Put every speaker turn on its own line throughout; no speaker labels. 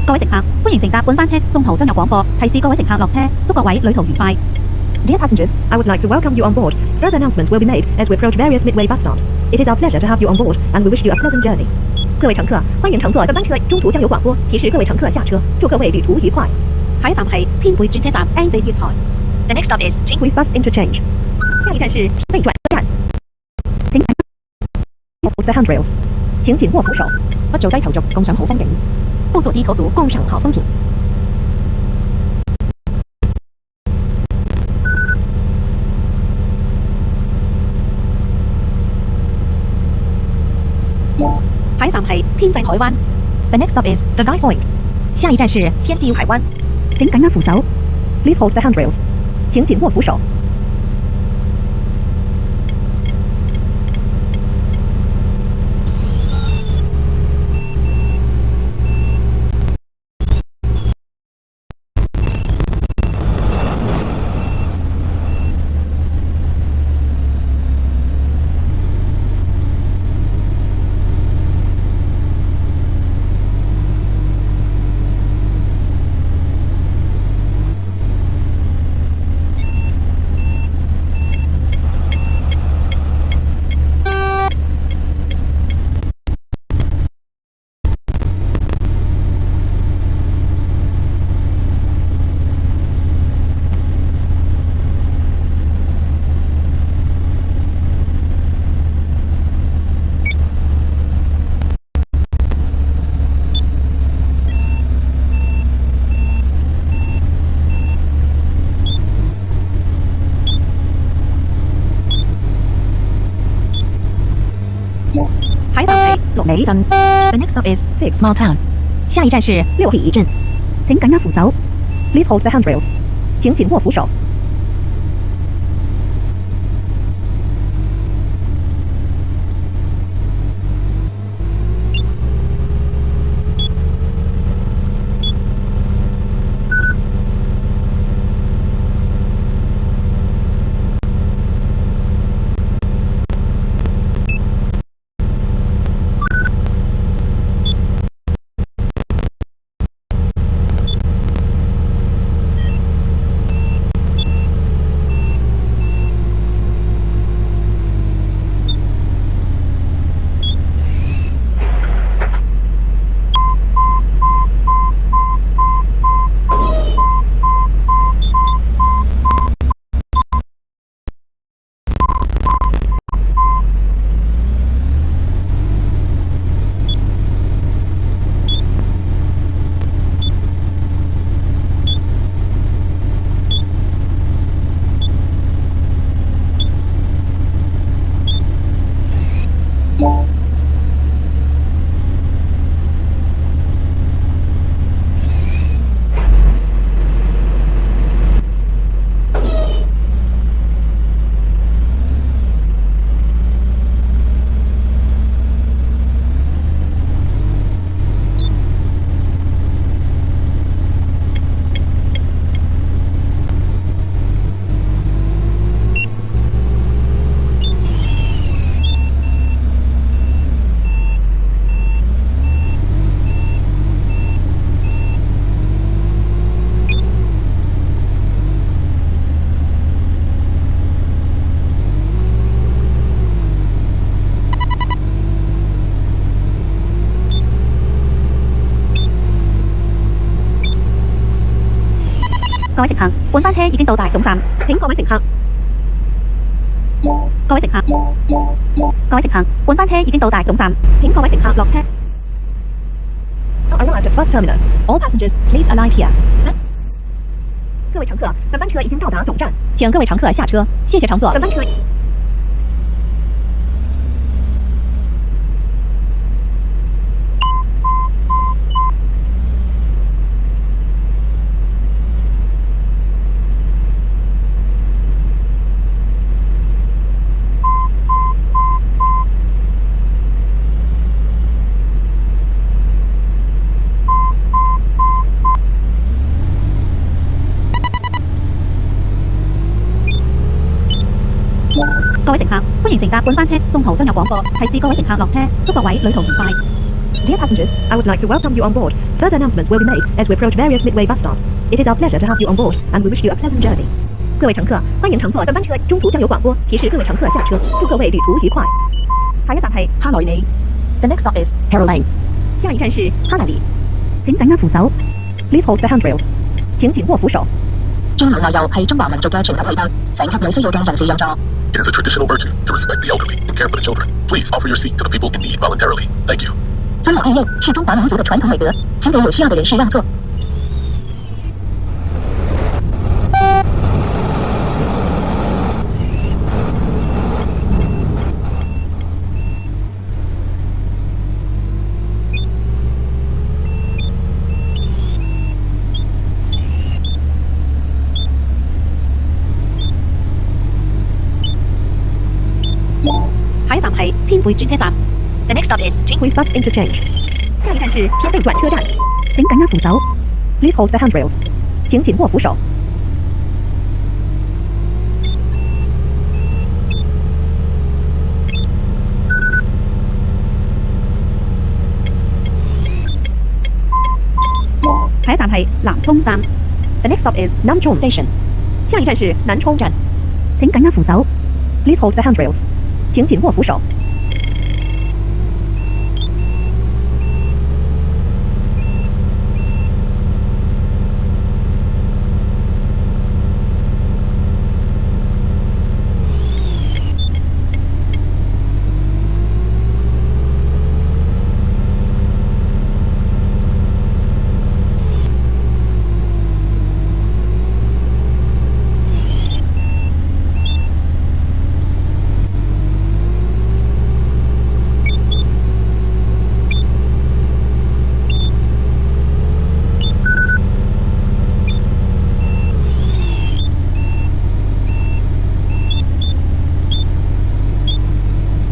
各位乘客，歡迎乘搭本班車，中途將有廣播提示各位乘客落車，祝各位旅途愉快。
Dear passengers, I would like to welcome you on board. Further announcements will be made as we approach various midway bus stops. It is our pleasure to have you on board, and we wish you a pleasant journey. 各位乘客，歡迎乘坐本班車，中途將有廣播提示各位乘客下車，祝各位旅途愉快。
下一站係天匯轉車站 A 地月台。The next stop is
天匯 bus interchange. 下一站是北轉站。請握扶 the handrails. 請緊握扶手，不做低頭族，共賞好風景。不做低頭族，共賞好風景。
下一站係天際海灣。The next stop is the Sky Point。下一站是天際海灣。
請緊握扶手。Please hold the handrails. 請緊握扶手。
下一站係綠尾鎮。The next stop is Six Mile Town。下一站是六里鎮。
請緊握扶手。Please hold the handrails. 請緊握扶手。
各位乘客，本班車已經到達總站，請各位乘客，本班車已經到達總站，請各位乘客落車。
Arrived at bus terminus. All passengers, please alight here.
各位乘客，本班車已經到達總站，請各位乘客下車，謝謝乘坐。本班車。各位乘客，歡迎乘搭本班車，中途將有廣播提示各位乘客落車，祝各位旅途愉快。
Dear passengers, I would like to welcome you on board. Further announcements will be made as we approach various midway bus stops. It is our pleasure to have you on board, and we wish you a pleasant journey. 各位乘客，欢迎乘坐本班车，中途将有廣播提示各位乘客下車，祝各位旅途愉快。下一站係
哈萊尼
The next stop is
Caroline
下一站是
哈納利。
請緊握扶手 Please hold the handrails 請緊握扶手。
中行內右係中華民族嘅傳統禮德，請給有需要嘅人士讓座。
It is a traditional virtue to respect the elderly and care for the children. Please offer your seat to the people in need voluntarily. Thank you.
尊老爱幼是中华民族的傳統美德，請給有需要的人士讓座。
下一站係天匯轉車站。The next stop is
天匯 bus interchange 下一站是天匯轉車站，請緊握扶手 Please hold the handrails 請緊握扶手。下一站係南涌站。The next stop is 南涌 station 下一站是南涌站，請緊握扶手 Please hold the handrails請緊握扶手。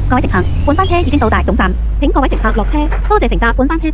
各位乘客，本班車已經到達總站，請各位乘客落車，多謝乘搭本班車。